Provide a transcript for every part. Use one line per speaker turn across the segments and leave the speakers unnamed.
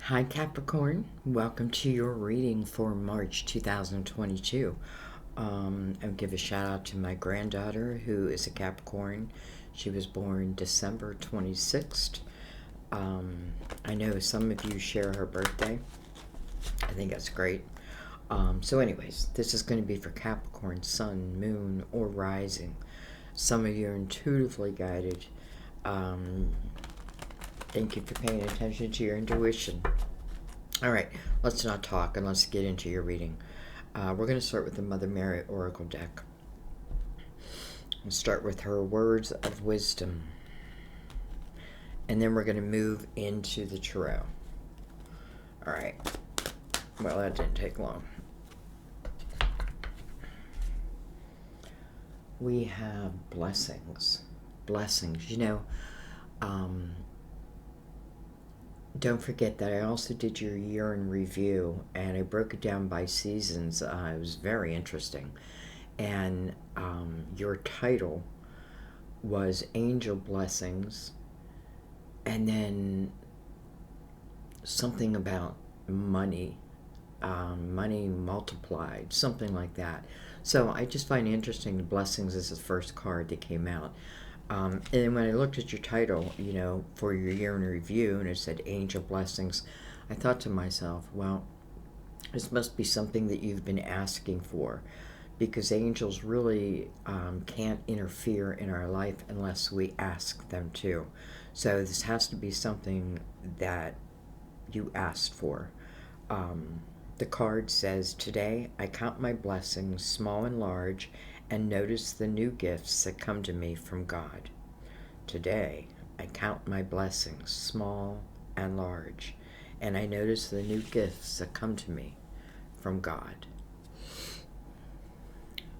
Hi Capricorn, welcome to your reading for March 2022. I'll give a shout out to my granddaughter who is a Capricorn. She was born December 26th. I know some of you share her birthday. I think that's great. So anyways, this is going to be for Capricorn, Sun, Moon, or Rising. Some of you are intuitively guided. Thank you for paying attention to your intuition. All right, let's not talk and let's get into your reading. We're going to start with the Mother Mary Oracle deck. We'll start with her words of wisdom. And then we're going to move into the Tarot. All right. Well, that didn't take long. We have blessings. Blessings. You know, don't forget that I also did your year in review, and I broke it down by seasons. It was very interesting. And your title was Angel Blessings, and then something about money, money multiplied, something like that. So I just find it interesting. Blessings is the first card that came out. And then when I looked at your title, you know, for your year in review, and it said Angel Blessings, I thought to myself, well, this must be something that you've been asking for, because angels really can't interfere in our life unless we ask them to. So this has to be something that you asked for. The card says, today I count my blessings, small and large, and notice the new gifts that come to me from God. Today, I count my blessings, small and large, and I notice the new gifts that come to me from God.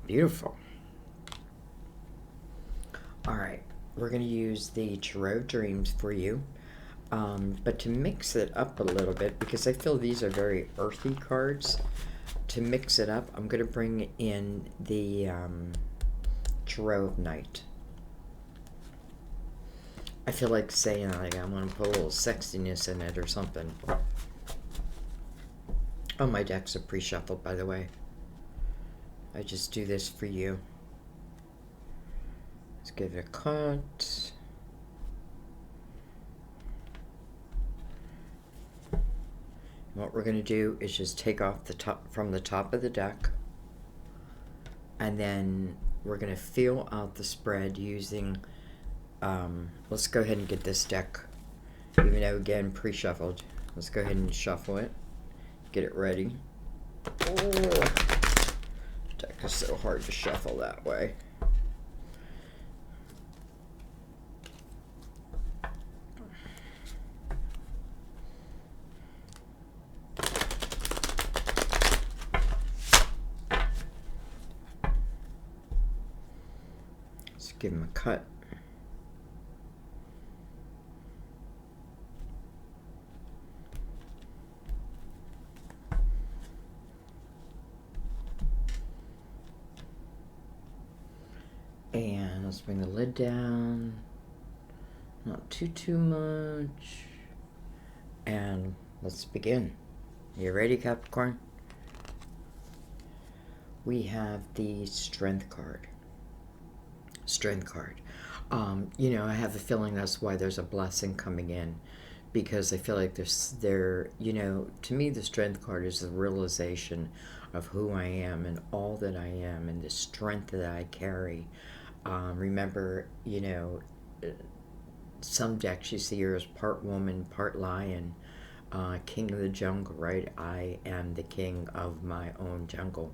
Beautiful. All right, we're going to use the Tarot Dreams for you, but to mix it up a little bit, because I feel these are very earthy cards, to mix it up, I'm going to bring in the Tarot of Night. I feel like saying, like, I want to put a little sexiness in it or something. Oh, my decks are pre-shuffled, by the way. I just do this for you. Let's give it a cut. What we're going to do is just take off the top from the top of the deck, and then we're going to feel out the spread using, let's go ahead and get this deck, even though again pre-shuffled. Let's go ahead and shuffle it, get it ready. Oh, deck is so hard to shuffle that way. Give him a cut. And let's bring the lid down. Not too much. And let's begin. You ready, Capricorn? We have the Strength card. Strength card. You know, I have a feeling that's why there's a blessing coming in, because I feel like you know, to me the Strength card is the realization of who I am and all that I am and the strength that I carry. Remember, you know, some decks you see here is part woman, part lion, king of the jungle, right? I am the king of my own jungle.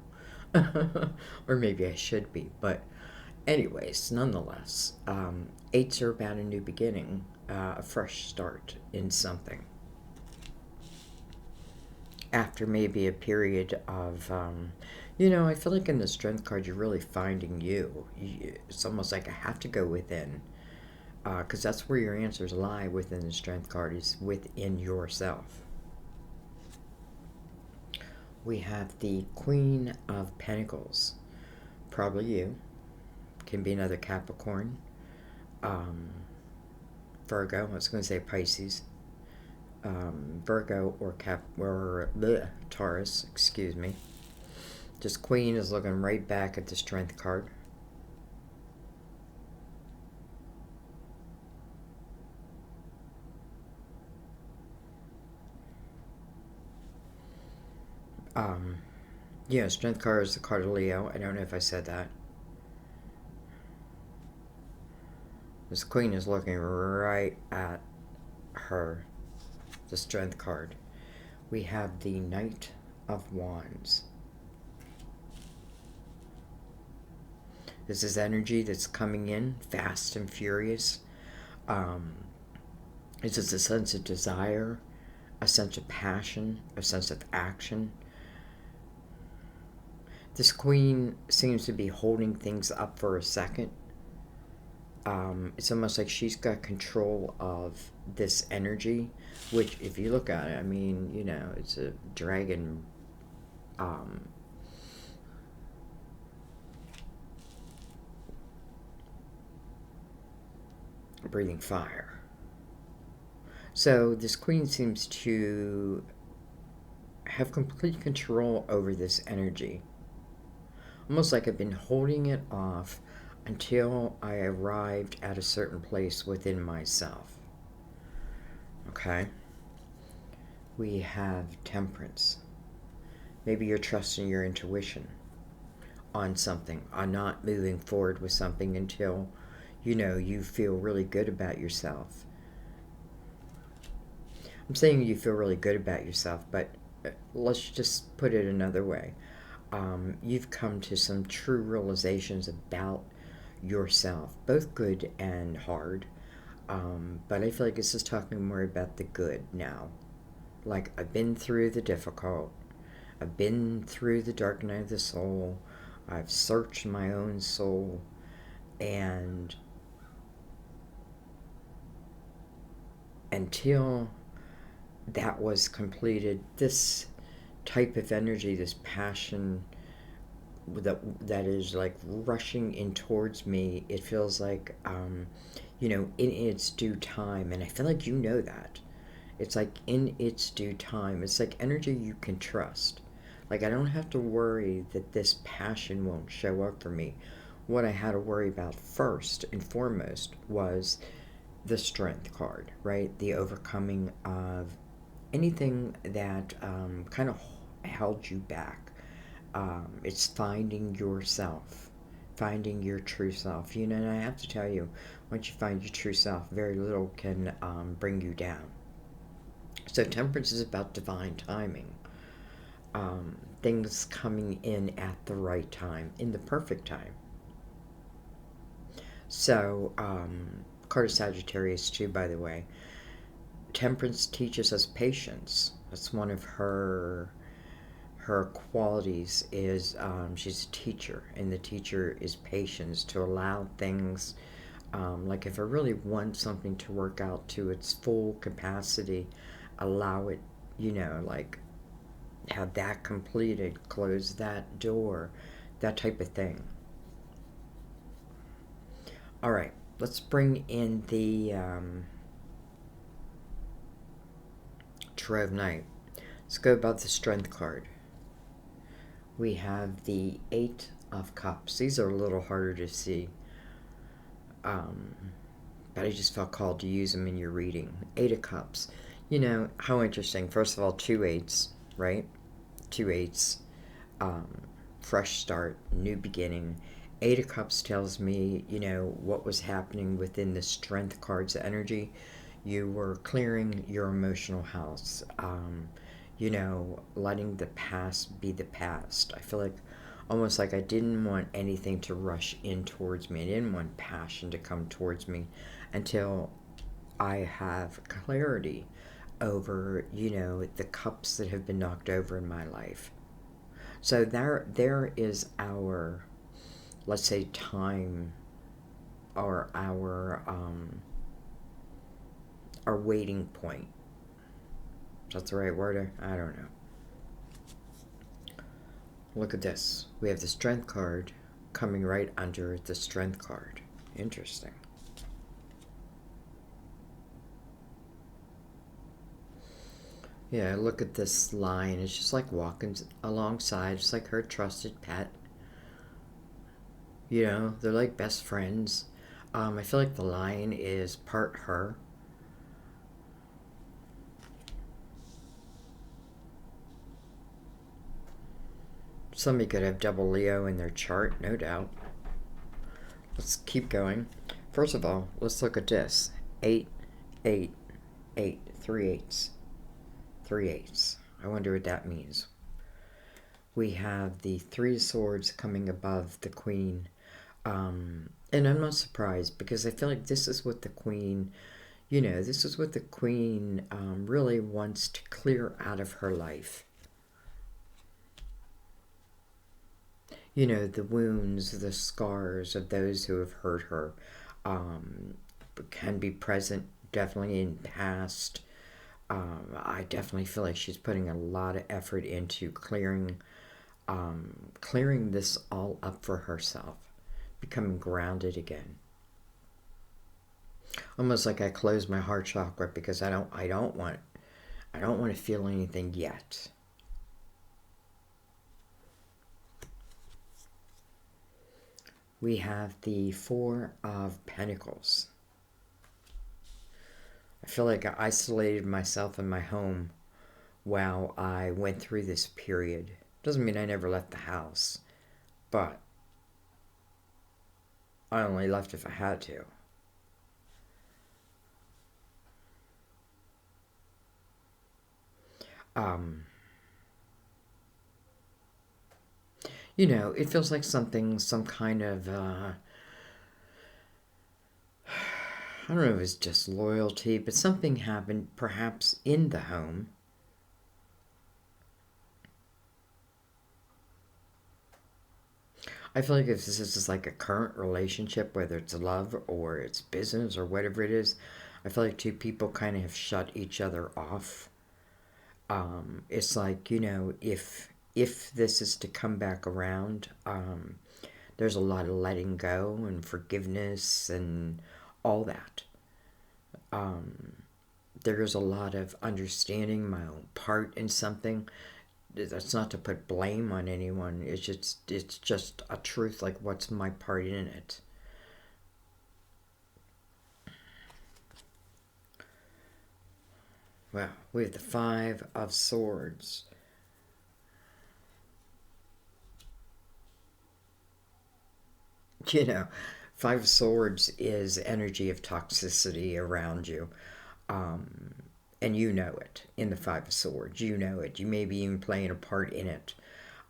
Or maybe I should be, but anyways, nonetheless, eights are about a new beginning, a fresh start in something. After maybe a period of, you know, I feel like in the Strength card, you're really finding you. It's almost like I have to go within, because that's where your answers lie within the Strength card, is within yourself. We have the Queen of Pentacles, probably you. Can be another Capricorn, Virgo, I was going to say Pisces, Virgo or Taurus, excuse me. This Queen is looking right back at the Strength card. Yeah, Strength card is the card of Leo. I don't know if I said that. This Queen is looking right at her, the Strength card. We have the Knight of Wands. This is energy that's coming in fast and furious. This is a sense of desire, a sense of passion, a sense of action. This Queen seems to be holding things up for a second. It's almost like she's got control of this energy, which, if you look at it, I mean, you know, it's a dragon breathing fire. So this Queen seems to have complete control over this energy. Almost like I've been holding it off until I arrived at a certain place within myself. Okay? We have Temperance. Maybe you're trusting your intuition on something, on not moving forward with something until, you know, you feel really good about yourself. I'm saying you feel really good about yourself, but let's just put it another way. You've come to some true realizations about yourself, both good and hard. But I feel like this is talking more about the good now. Like, I've been through the difficult. I've been through the dark night of the soul. I've searched my own soul. And until that was completed, this type of energy, this passion that is like rushing in towards me, it feels like, you know, in its due time. And I feel like you know that. It's like in its due time. It's like energy you can trust. Like, I don't have to worry that this passion won't show up for me. What I had to worry about first and foremost was the Strength card, right? The overcoming of anything that kind of held you back. It's finding yourself, finding your true self. You know, and I have to tell you, once you find your true self, very little can bring you down. So Temperance is about divine timing. Things coming in at the right time, in the perfect time. So, card of Sagittarius too, by the way. Temperance teaches us patience. That's one of her qualities. Is she's a teacher, and the teacher is patience, to allow things. Like, if I really want something to work out to its full capacity, allow it, you know, like, have that completed, close that door, that type of thing. All right, let's bring in the Tarot of Night. Let's go about the Strength card. We have the Eight of Cups. These are a little harder to see, but I just felt called to use them in your reading. Eight of Cups. You know, how interesting. First of all, 2 eights, right? 2 eights. Fresh start, new beginning. Eight of Cups tells me, you know, what was happening within the Strength card's energy. You were clearing your emotional house. You know, letting the past be the past. I feel like almost like I didn't want anything to rush in towards me. I didn't want passion to come towards me until I have clarity over, you know, the cups that have been knocked over in my life. So there is our, let's say, time, or our waiting point. Is that the right word? I don't know. Look at this. We have the Strength card coming right under the Strength card. Interesting. Yeah, look at this lion. It's just like walking alongside. It's like her trusted pet. You know, they're like best friends. I feel like the lion is part her. Somebody could have double Leo in their chart, no doubt. Let's keep going. First of all, let's look at this. 8, 8, 8, 3 eights. 3 eights. I wonder what that means. We have the Three of Swords coming above the Queen. And I'm not surprised because I feel like this is what the Queen, this is what the Queen really wants to clear out of her life. The wounds, the scars of those who have hurt her can be present definitely in past. I definitely feel like she's putting a lot of effort into clearing this all up for herself, becoming grounded again. Almost like I close my heart chakra because I don't want to feel anything yet. We have the Four of Pentacles. I feel like I isolated myself in my home while I went through this period. Doesn't mean I never left the house, but I only left if I had to. It feels like some kind of, I don't know if it's just loyalty, but something happened perhaps in the home. I feel like if this is like a current relationship, whether it's love or it's business or whatever it is, I feel like two people kind of have shut each other off. It's like, if this is to come back around, there's a lot of letting go and forgiveness and all that. There's a lot of understanding my own part in something. That's not to put blame on anyone. It's just a truth, like what's my part in it. Well, we have the Five of Swords. Five of Swords is energy of toxicity around you. And you know it in the Five of Swords. You know it. You may be even playing a part in it.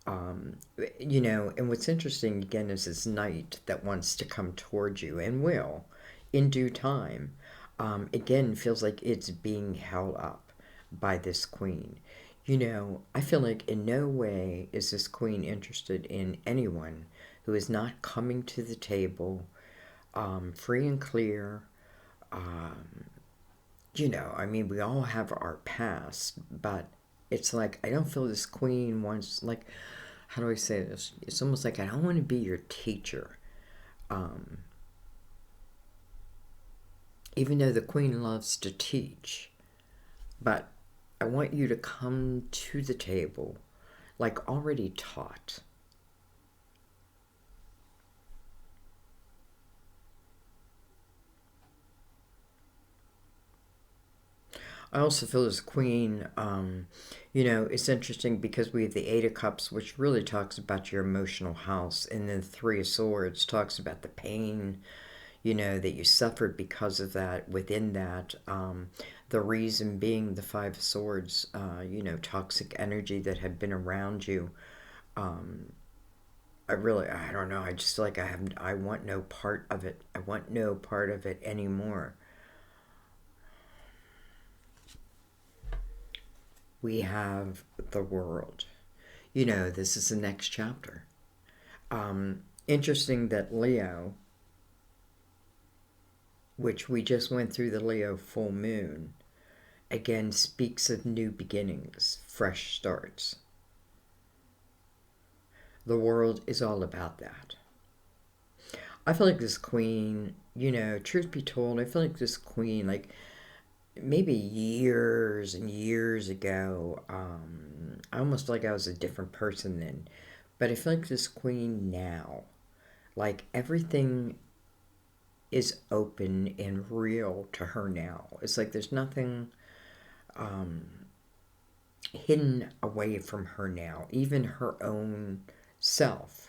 And what's interesting again is this knight that wants to come towards you and will in due time. Again, feels like it's being held up by this queen. I feel like in no way is this queen interested in anyone who is not coming to the table free and clear. We all have our past, but it's like I don't feel this queen wants, like, how do I say this? It's almost like I don't want to be your teacher. Even though the queen loves to teach, but I want you to come to the table like already taught. I also feel as queen, it's interesting because we have the Eight of Cups, which really talks about your emotional house, and then the Three of Swords talks about the pain, that you suffered because of that. Within that, the reason being the Five of Swords, toxic energy that had been around you. I don't know. I just feel like I want no part of it. I want no part of it anymore. We have the World. This is the next chapter. Interesting that Leo, which we just went through the Leo full moon, again speaks of new beginnings, fresh starts. The World is all about that. I feel like this queen, truth be told, I feel like this queen, like, maybe years and years ago, I almost feel like I was a different person then. But I feel like this queen now, like everything is open and real to her now. It's like there's nothing hidden away from her now, even her own self.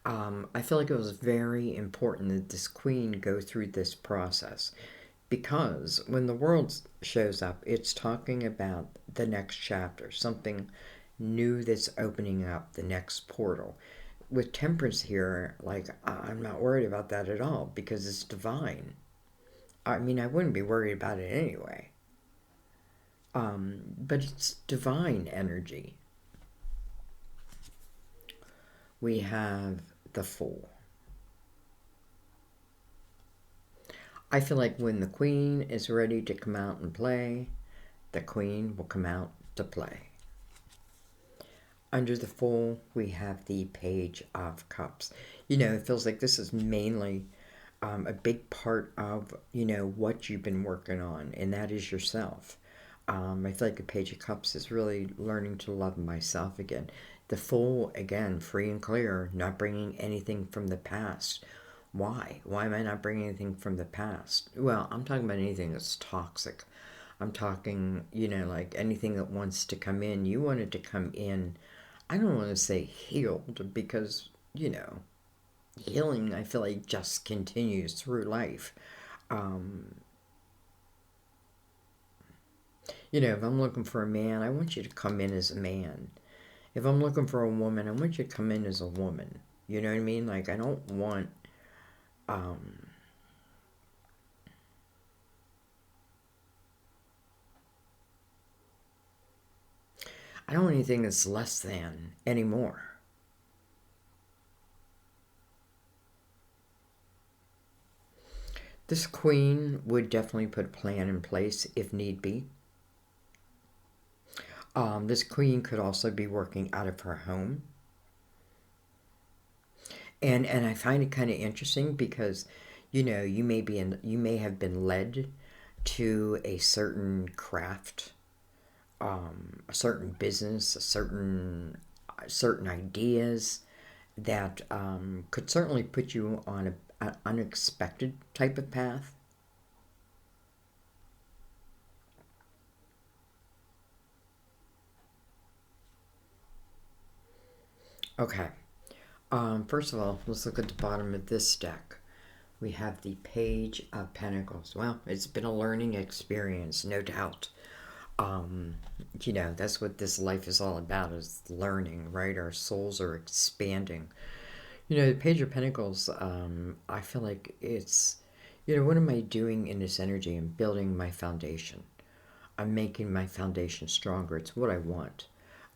I feel like it was very important that this queen go through this process because when the world shows up, it's talking about the next chapter, something new that's opening up, the next portal. With Temperance here, like, I'm not worried about that at all because it's divine. I mean, I wouldn't be worried about it anyway. But it's divine energy. We have the Fool. I feel like when the queen is ready to come out and play, the queen will come out to play. Under the Fool, we have the Page of Cups. You know, it feels like this is mainly a big part of, you know, what you've been working on, and that is yourself. I feel like the Page of Cups is really learning to love myself again. The Fool, again, free and clear, not bringing anything from the past. Why? Why am I not bringing anything from the past? Well, I'm talking about anything that's toxic. I'm talking, you know, like anything that wants to come in. You want it to come in, I don't want to say healed because, you know, healing, I feel like, just continues through life. Um, you know, if I'm looking for a man, I want you to come in as a man. If I'm looking for a woman, I want you to come in as a woman. You know what I mean? Like, I don't want, um, I don't want anything that's less than anymore. This queen would definitely put a plan in place if need be. This queen could also be working out of her home. And I find it kind of interesting because, you know, you may have been led to a certain craft, a certain business, certain ideas that could certainly put you on an unexpected type of path. Okay. First of all, let's look at the bottom of this deck. We have the Page of Pentacles. Well, it's been a learning experience, no doubt. Um, you know, that's what this life is all about, is learning, right? Our souls are expanding. You know, the Page of Pentacles, I feel like it's, you know, what am I doing in this energy? I'm building my foundation. I'm making my foundation stronger. It's what I want.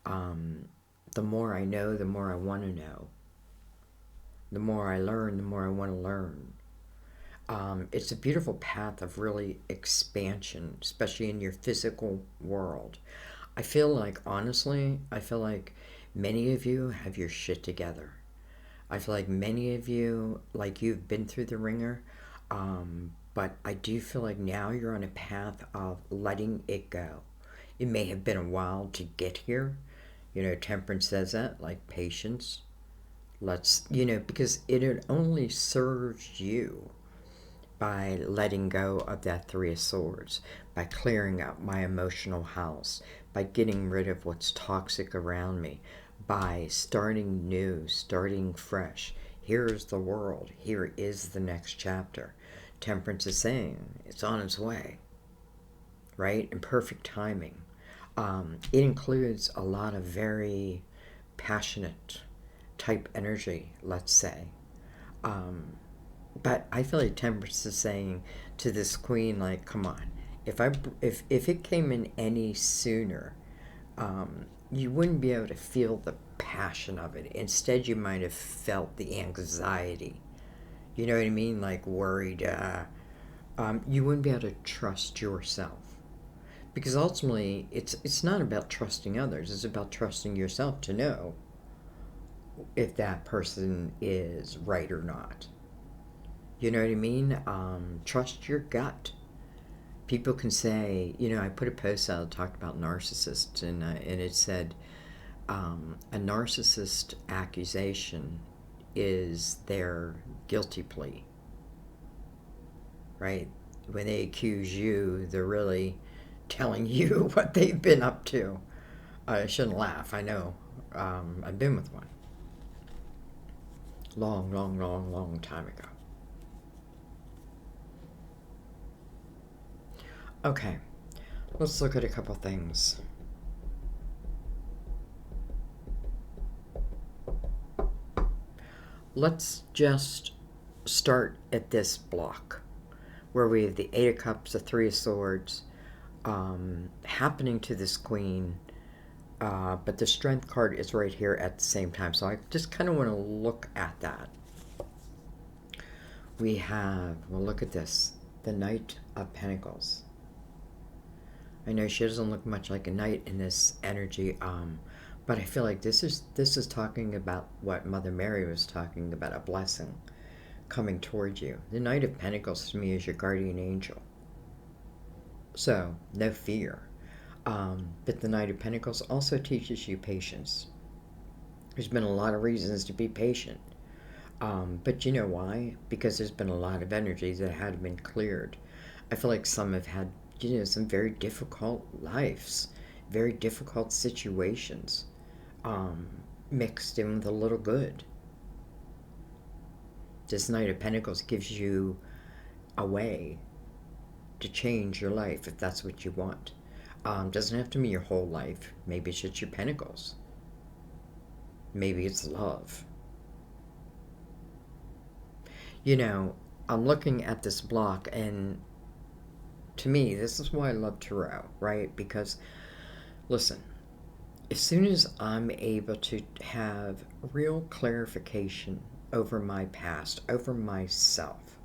Um, the more I know, the more I want to know. The more I learn, the more I want to learn. It's a beautiful path of really expansion, especially in your physical world. I feel like, honestly, I feel like many of you have your shit together. I feel like many of you, like, you've been through the ringer, but I do feel like now you're on a path of letting it go. It may have been a while to get here. You know, Temperance says that, like patience. Let's, you know, because it had only served you by letting go of that Three of Swords, by clearing out my emotional house, by getting rid of what's toxic around me, by starting new, starting fresh. Here's the world. Here is the next chapter. Temperance is saying it's on its way, right? In perfect timing. It includes a lot of very passionate type energy, let's say. Um, but I feel like Temperance is saying to this queen, like, come on, if it came in any sooner, you wouldn't be able to feel the passion of it. Instead, you might have felt the anxiety. You know what I mean? Like worried. You wouldn't be able to trust yourself because ultimately, it's not about trusting others. It's about trusting yourself to know if that person is right or not. You know what I mean? Trust your gut. People can say, I put a post out that talked about narcissists, and it said, a narcissist accusation is their guilty plea, right? When they accuse you, they're really telling you what they've been up to. I shouldn't laugh, I know. I've been with one. Long, long, long, long time ago. Okay, let's look at a couple things. Let's just start at this block where we have the Eight of Cups, the Three of Swords, happening to this Queen, but the Strength card is right here at the same time. So I just kind of want to look at that. We have, well, look at this, the Knight of Pentacles. I know she doesn't look much like a knight in this energy, but I feel like this is talking about what Mother Mary was talking about, a blessing coming towards you. The Knight of Pentacles to me is your guardian angel. So, no fear. But the Knight of Pentacles also teaches you patience. There's been a lot of reasons to be patient. But you know why? Because there's been a lot of energy that had been cleared. I feel like some have had, some very difficult lives, very difficult situations, mixed in with a little good. This Knight of Pentacles gives you a way to change your life if that's what you want. Doesn't have to be your whole life. Maybe it's just your pentacles. Maybe it's love. I'm looking at this block, and to me, this is why I love tarot, right? Because, listen, as soon as I'm able to have real clarification over my past, over myself,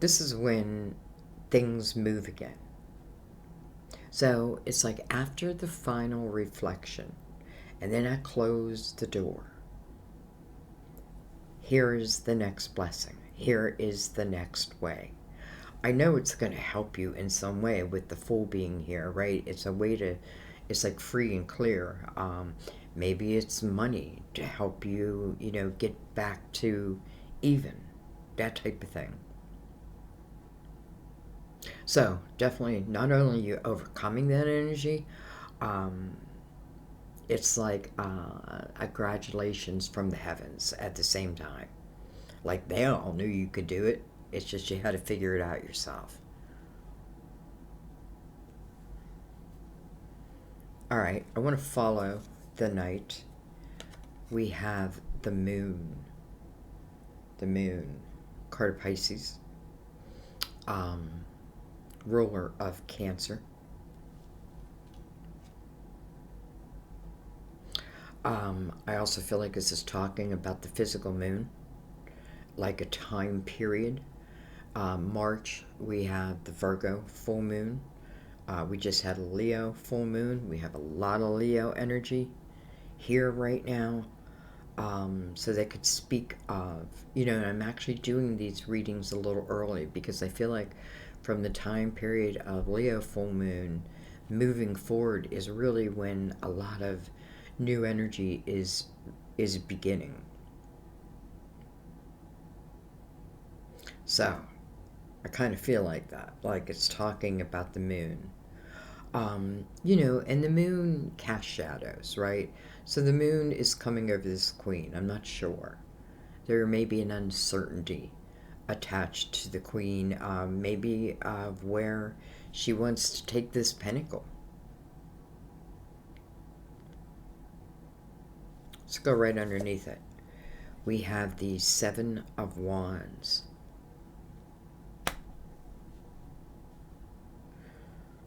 this is when things move again. So it's like after the final reflection, and then I close the door. Here is the next blessing. Here is the next way. I know it's going to help you in some way with the Fool being here, right? It's a way to, it's like free and clear. Maybe it's money to help you, get back to even, that type of thing. So definitely, not only are you overcoming that energy, it's like a congratulations from the heavens at the same time. Like they all knew you could do it. It's just you had to figure it out yourself. All right, I want to follow the Knight. We have the Moon. The Moon, card of Pisces. Ruler of Cancer. I also feel like this is talking about the physical moon, like a time period. March, we have the Virgo full moon. We just had a Leo full moon. We have a lot of Leo energy here right now. So they could speak of, and I'm actually doing these readings a little early because I feel like from the time period of Leo full moon moving forward is really when a lot of new energy is beginning. So I kind of feel like that, like it's talking about the moon. And the moon casts shadows, right? So the moon is coming over this Queen. I'm not sure. There may be an uncertainty attached to the Queen, maybe of where she wants to take this pentacle. Let's go right underneath it. We have the Seven of Wands.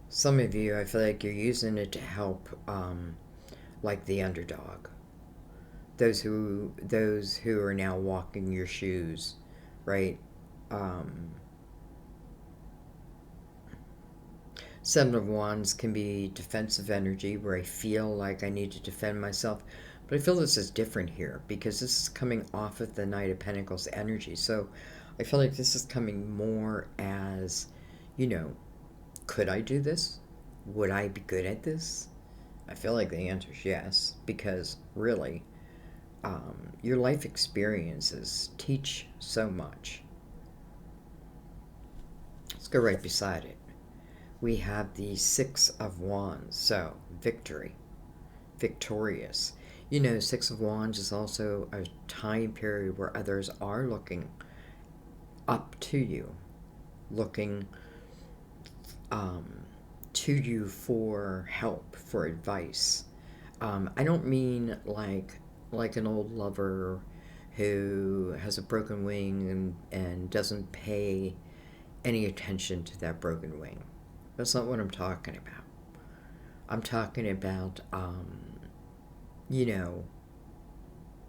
Some of you, I feel like you're using it to help, like the underdog. Those who are now walking your shoes, right? Seven of Wands can be defensive energy, where I feel like I need to defend myself. But I feel this is different here, because this is coming off of the Knight of Pentacles energy. So I feel like this is coming more as, Could I do this? Would I be good at this? I feel like the answer is yes, because really, your life experiences teach so much. Let's go right beside it. We have the Six of Wands, so victory, victorious. You know, Six of Wands is also a time period where others are looking up to you, looking um, to you for help, for advice. I don't mean like an old lover who has a broken wing and doesn't pay any attention to that broken wing. That's not what I'm talking about. I'm talking about, you know,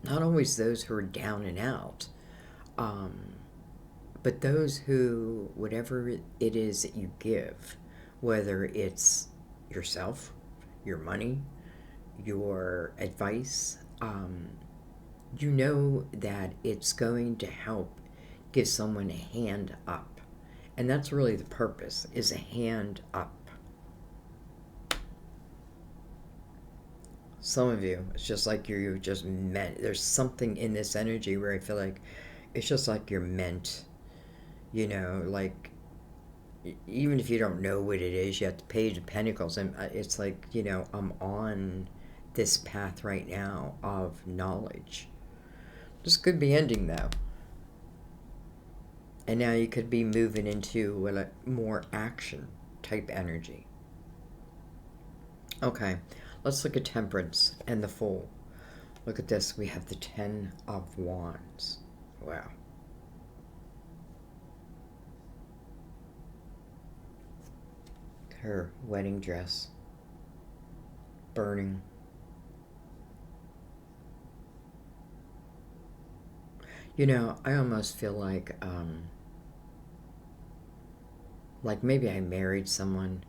not always those who are down and out, um, but those who, whatever it is that you give, whether it's yourself, your money, your advice, you know that it's going to help give someone a hand up. And that's really the purpose, is a hand up. Some of you, it's just like you're just meant. There's something in this energy where I feel like it's just like you're meant, you know, like even if you don't know what it is, you have the Page of Pentacles, and it's like, you know, I'm on this path right now of knowledge. This could be ending though. And now you could be moving into a more action type energy. Okay, let's look at Temperance and the Fool. Look at this. We have the Ten of Wands. Wow. Her wedding dress. Burning. You know, I almost feel like maybe I married someone,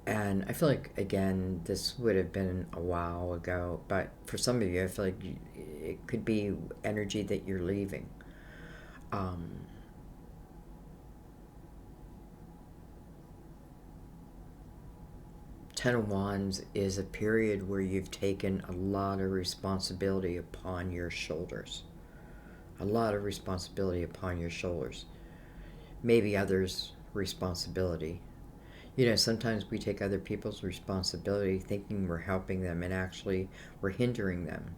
and I feel like, again, this would have been a while ago, but for some of you, I feel like it could be energy that you're leaving. Ten of Wands is a period where you've taken a lot of responsibility upon your shoulders. A lot of responsibility upon your shoulders. Maybe others' responsibility. You know, sometimes we take other people's responsibility thinking we're helping them, and actually we're hindering them.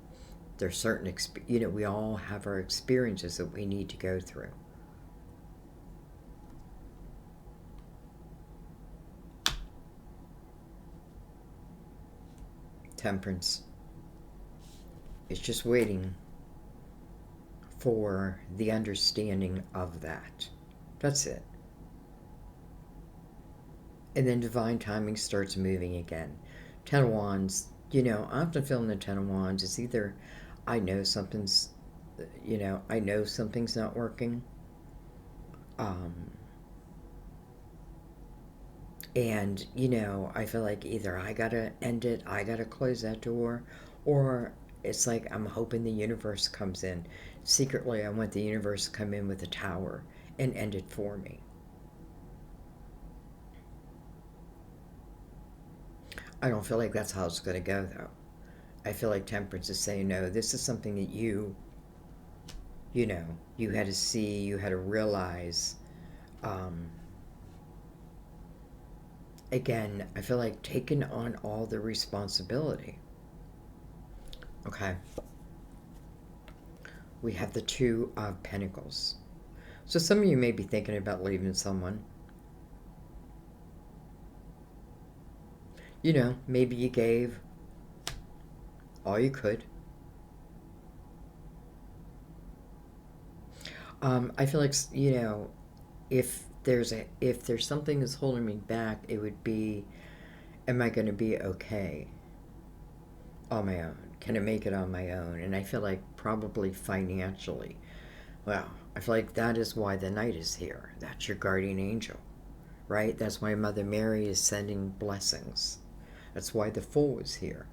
There's certain, you know, we all have our experiences that we need to go through. Temperance is just waiting for the understanding of that. That's it. And then divine timing starts moving again. Ten of Wands, you know, I often feel in the Ten of Wands, it's either I know something's, you know, I know something's not working. And, you know, I feel like either I gotta end it, I gotta close that door, or it's like I'm hoping the universe comes in. Secretly, I want the universe to come in with a tower and end it for me. I don't feel like that's how it's going to go, though. I feel like Temperance is saying, no, this is something that you know, you had to see, you had to realize. Again, I feel like taking on all the responsibility. Okay. We have the Two of Pentacles. So some of you may be thinking about leaving someone. You know, maybe you gave all you could. I feel like, you know, if there's something that's holding me back, it would be, am I going to be okay on my own? Can I make it on my own? And I feel like probably financially. Well, I feel like that is why the Knight is here. That's your guardian angel, right? That's why Mother Mary is sending blessings. That's why the Fool is here.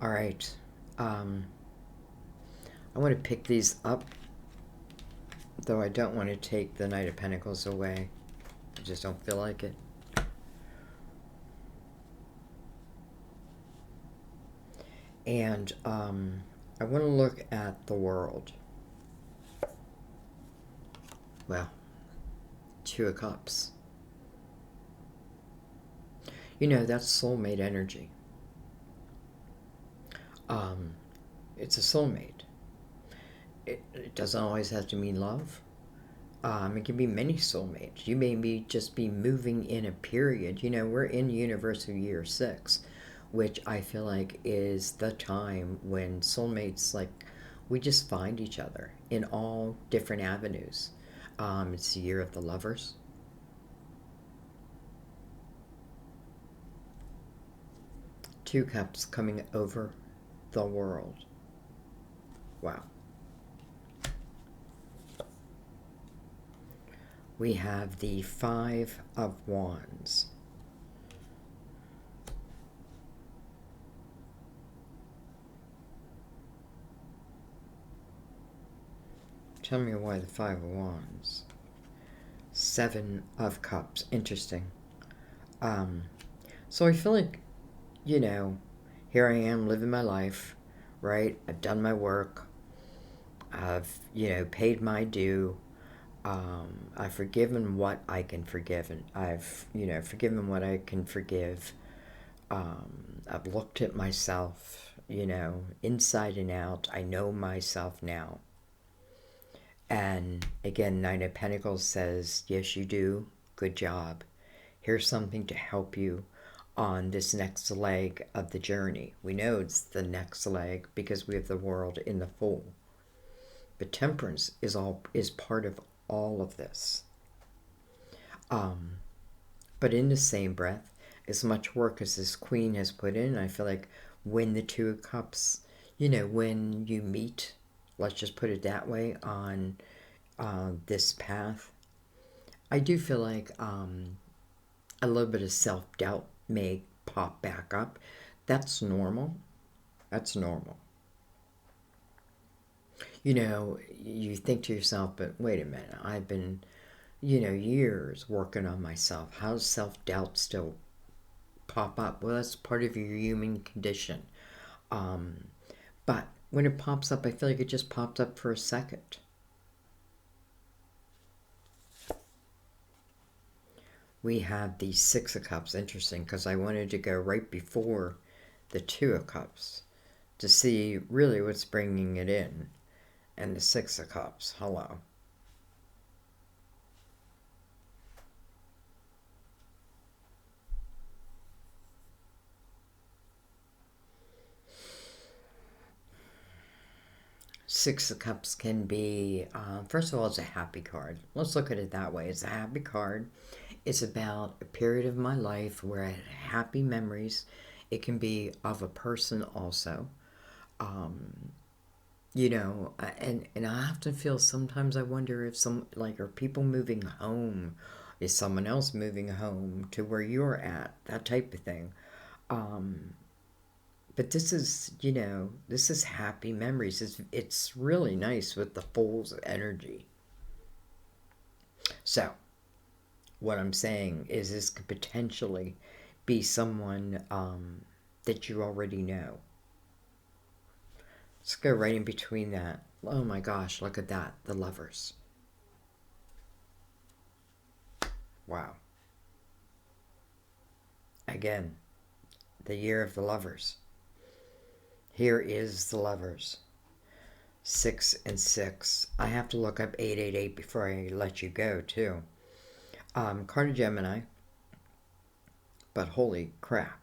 All right. I want to pick these up, though I don't want to take the Knight of Pentacles away. I just don't feel like it. And I want to look at the world. Well, Two of Cups. You know, that's soulmate energy. It's a soulmate. It doesn't always have to mean love. It can be many soulmates. You may just be moving in a period. You know, we're in universal year 6, which I feel like is the time when soulmates, like, we just find each other in all different avenues. It's the year of the lovers. Two Cups coming over the world. Wow. We have the Five of Wands. Tell me why the Five of Wands. Seven of Cups. Interesting. So I feel like, you know, here I am living my life, right? I've done my work. I've, you know, paid my due. I've forgiven what I can forgive, and I've, you know, forgiven what I can forgive. I've looked at myself, you know, inside and out. I know myself now. And again, Nine of Pentacles says, yes, you do. Good job. Here's something to help you on this next leg of the journey. We know it's the next leg because we have the World in the Fool. But Temperance is part of all of this. But in the same breath, as much work as this Queen has put in, I feel like when the Two of Cups, you know, when you meet, let's just put it that way, on this path, I do feel like a little bit of self-doubt may pop back up. That's normal. That's normal. You know, you think to yourself, but wait a minute, I've been, you know, years working on myself. How does self-doubt still pop up? Well, that's part of your human condition. But when it pops up, I feel like it just popped up for a second. We have the Six of Cups. Interesting, because I wanted to go right before the Two of Cups to see really what's bringing it in. And the Six of Cups. Hello. Six of Cups can be, first of all, it's a happy card. Let's look at it that way. It's a happy card. It's about a period of my life where I had happy memories. It can be of a person also. You know, and I often feel sometimes I wonder if are people moving home? Is someone else moving home to where you're at? That type of thing. But this is, you know, this is happy memories. It's really nice with the Fool's energy. So, what I'm saying is this could potentially be someone that you already know. Let's go right in between that. Oh my gosh, look at that. The Lovers. Wow. Again, the year of the Lovers. Here is the Lovers. 6 and 6. I have to look up 888 before I let you go, too. Card of Gemini. But holy crap.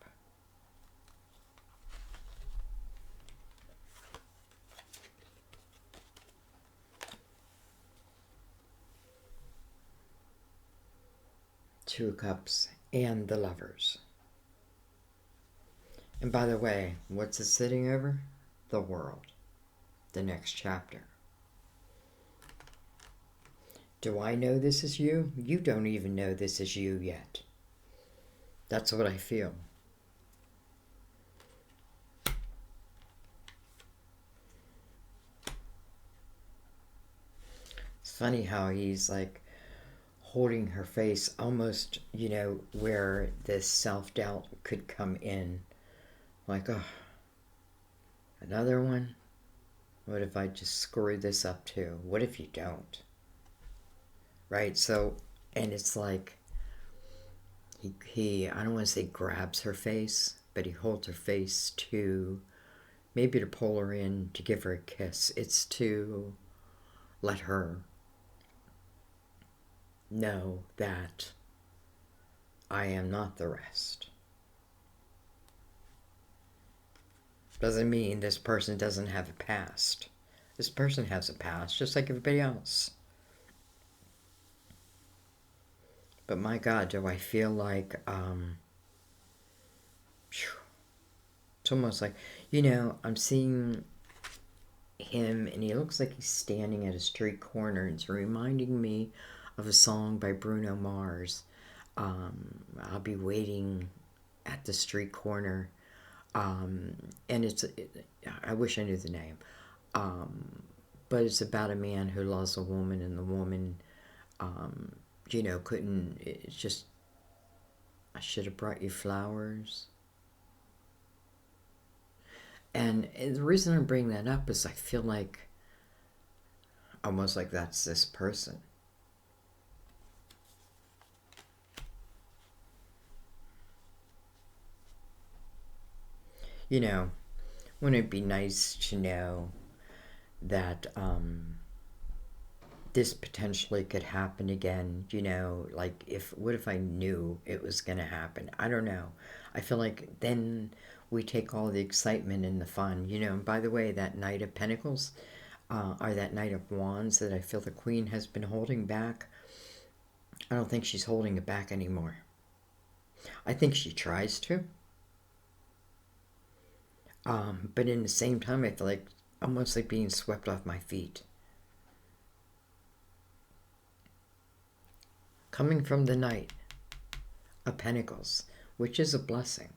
Two of Cups and the Lovers. And by the way, what's it sitting over? The World. The next chapter. Do I know this is you? You don't even know this is you yet. That's what I feel. funny how he's like holding her face almost, you know, where this self-doubt could come in. Like, oh, another one? What if I just screw this up too? What if you don't? Right? So, and it's like, he I don't want to say grabs her face, but he holds her face to, maybe to pull her in, to give her a kiss. It's to let her know that I am not the rest. Doesn't mean this person doesn't have a past. This person has a past, just like everybody else. But my God, do I feel like, it's almost like, you know, I'm seeing him and he looks like he's standing at a street corner. It's reminding me of a song by Bruno Mars. I'll be waiting at the street corner. And I wish I knew the name. But it's about a man who loves a woman, and the woman, you know, couldn't, it's just, I should have brought you flowers. And the reason I'm bringing that up is I feel like, almost like that's this person. You know, wouldn't it be nice to know that this potentially could happen again? You know, like, what if I knew it was going to happen? I don't know. I feel like then we take all the excitement and the fun, you know. And by the way, that Knight of Pentacles, or that Knight of Wands that I feel the Queen has been holding back, I don't think she's holding it back anymore. I think she tries to. But in the same time, I feel like almost like being swept off my feet. Coming from the Knight of Pentacles, which is a blessing,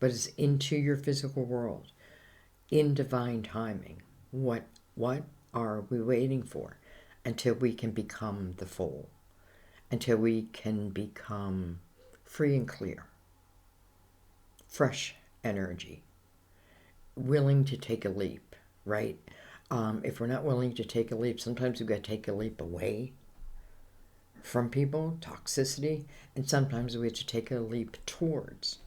but it's into your physical world, in divine timing. What are we waiting for? Until we can become the full, until we can become free and clear, fresh energy, willing to take a leap, right? If we're not willing to take a leap, sometimes we've got to take a leap away from people, toxicity, and sometimes we have to take a leap towards.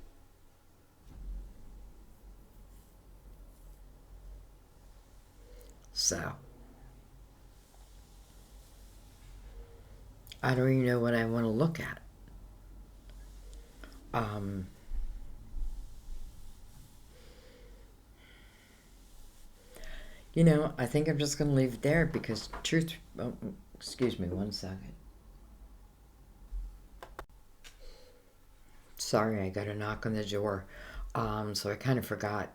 So, I don't even know what I want to look at. You know, I think I'm just going to leave it there because truth... Oh, excuse me, one second. Sorry, I got a knock on the door. So I kind of forgot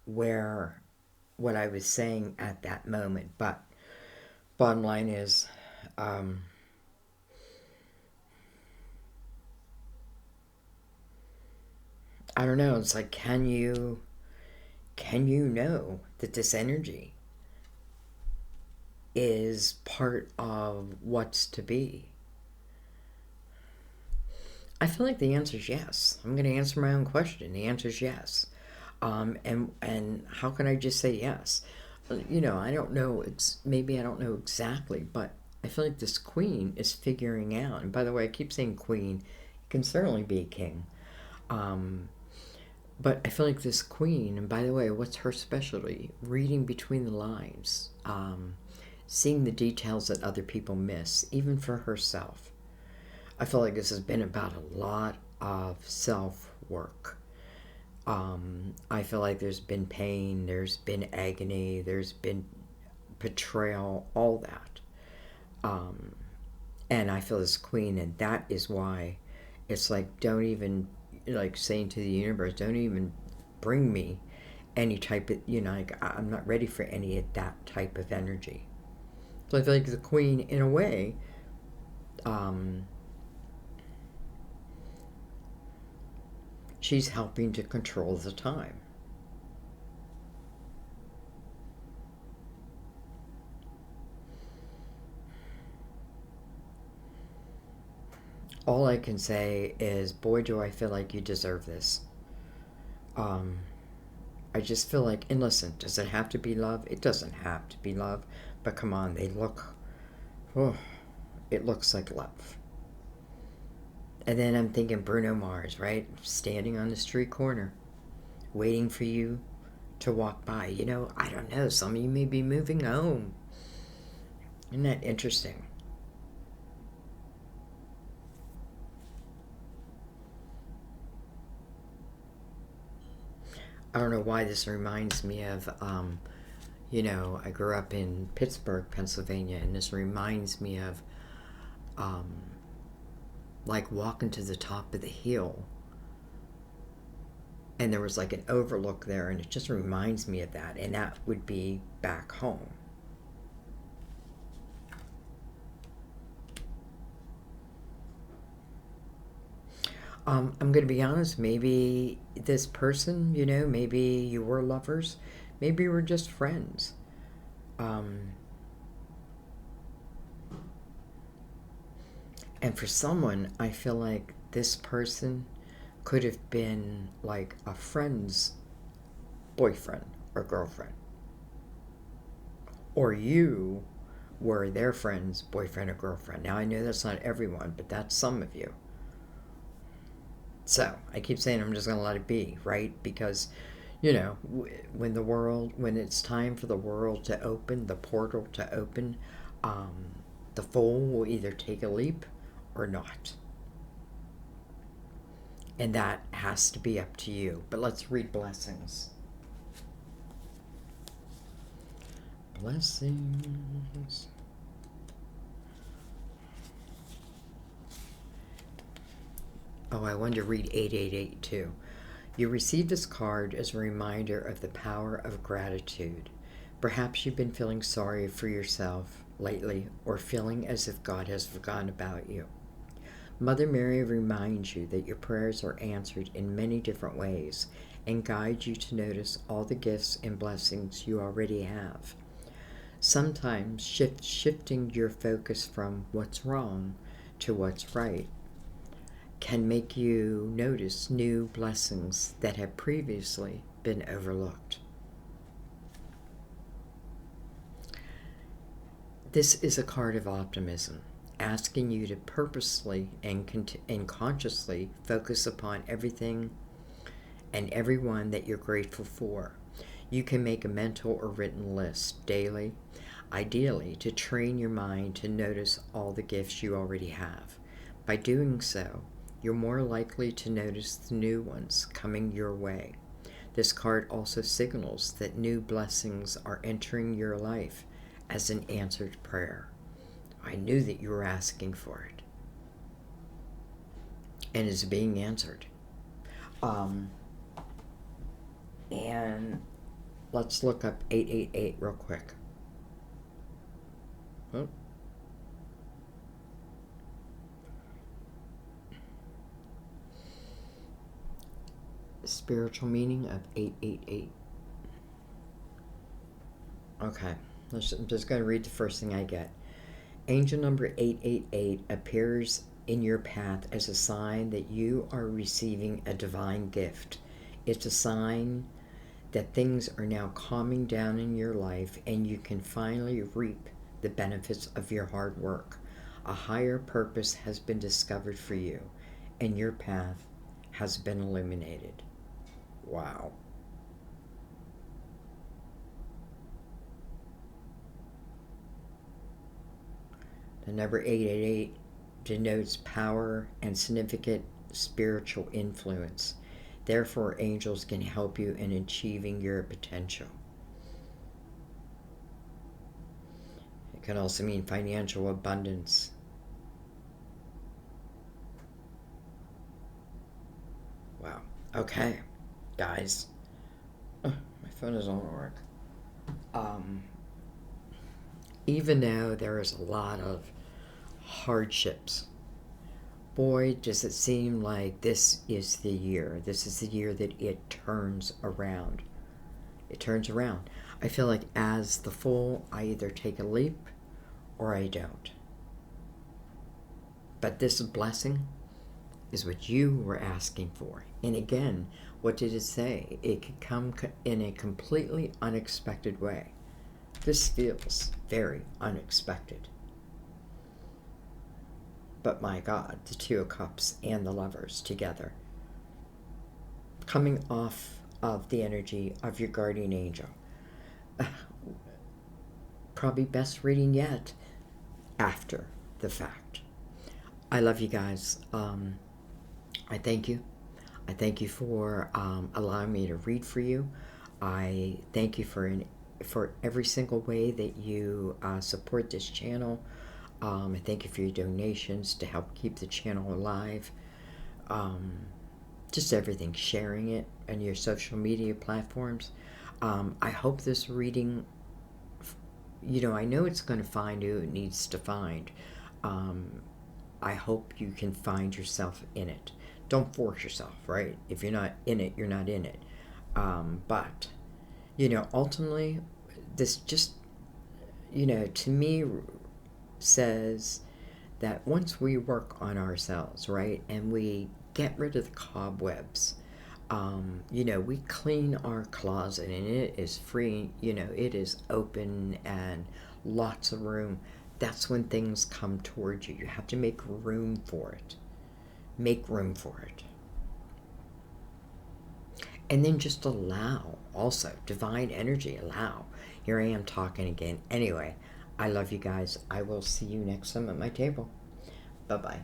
what I was saying at that moment. But bottom line is, I don't know. It's like, can you know that this energy is part of what's to be? I feel like the answer is yes. I'm going to answer my own question. The answer is yes. And how can I just say yes? You know, I don't know. Maybe I don't know exactly, but I feel like this Queen is figuring out. And by the way, I keep saying Queen. It can certainly be a king. But I feel like this Queen, and by the way, what's her specialty? Reading between the lines. Seeing the details that other people miss, even for herself. I feel like this has been about a lot of self-work. I feel like there's been pain, there's been agony, there's been betrayal, all that. And I feel this Queen, and that is why it's like, don't even, like saying to the universe, don't even bring me any type of, you know, like, I'm not ready for any of that type of energy. So I feel like the Queen, in a way, she's helping to control the time. all I can say is, boy, do I feel like you deserve this. I just feel like, and listen, does it have to be love? It doesn't have to be love, but come on, they look, oh, it looks like love. And then I'm thinking Bruno Mars, right? Standing on the street corner, waiting for you to walk by. You know, I don't know, some of you may be moving home. Isn't that interesting? I don't know why this reminds me of, you know, I grew up in Pittsburgh, Pennsylvania, and this reminds me of, like walking to the top of the hill. And there was like an overlook there, and it just reminds me of that. And that would be back home. I'm going to be honest, maybe this person, you know, maybe you were lovers, maybe you were just friends. And for someone, I feel like this person could have been like a friend's boyfriend or girlfriend. Or you were their friend's boyfriend or girlfriend. Now, I know that's not everyone, but that's some of you. So I keep saying I'm just going to let it be, right? Because, you know, when it's time for the world to open, the portal to open, the fool will either take a leap or not. And that has to be up to you. But let's read blessings. Blessings. Oh, I wanted to read 888 too. You received this card as a reminder of the power of gratitude. Perhaps you've been feeling sorry for yourself lately, or feeling as if God has forgotten about you. Mother Mary reminds you that your prayers are answered in many different ways and guides you to notice all the gifts and blessings you already have. Sometimes shifting your focus from what's wrong to what's right can make you notice new blessings that have previously been overlooked. This is a card of optimism, asking you to purposely and consciously focus upon everything and everyone that you're grateful for. You can make a mental or written list daily, ideally to train your mind to notice all the gifts you already have. By doing so, you're more likely to notice the new ones coming your way. This card also signals that new blessings are entering your life as an answered prayer. I knew that you were asking for it. And it's being answered. And let's look up 888 real quick. Oh. Spiritual meaning of 888. Okay, I'm just going to read the first thing I get. Angel number 888 appears in your path as a sign that you are receiving a divine gift. It's a sign that things are now calming down in your life and you can finally reap the benefits of your hard work. A higher purpose has been discovered for you and your path has been illuminated. Wow. The number 888 denotes power and significant spiritual influence. Therefore, angels can help you in achieving your potential. It can also mean financial abundance. Wow. Okay, guys. My phone doesn't work. Even though there is a lot of hardships, boy, does it seem like this is the year. This is the year that it turns around. It turns around. I feel like as the fool, I either take a leap or I don't. But this blessing is what you were asking for. And again, what did it say? It could come in a completely unexpected way. This feels very unexpected. But my God, the Two of Cups and the Lovers together. Coming off of the energy of your guardian angel. Probably best reading yet after the fact. I love you guys. I thank you. I thank you for allowing me to read for you. I thank you for every single way that you support this channel. I thank you for your donations to help keep the channel alive. Just everything, sharing it on your social media platforms. I hope this reading, I know it's going to find who it needs to find. I hope you can find yourself in it. Don't force yourself, right? If you're not in it, you're not in it. But, ultimately, this just, to me says that once we work on ourselves, right, and we get rid of the cobwebs, we clean our closet and it is free, it is open and lots of room. That's when things come towards you. You have to make room for it. Make room for it. And then just allow, also, divine energy, allow. Here I am talking again. Anyway, I love you guys. I will see you next time at my table. Bye-bye.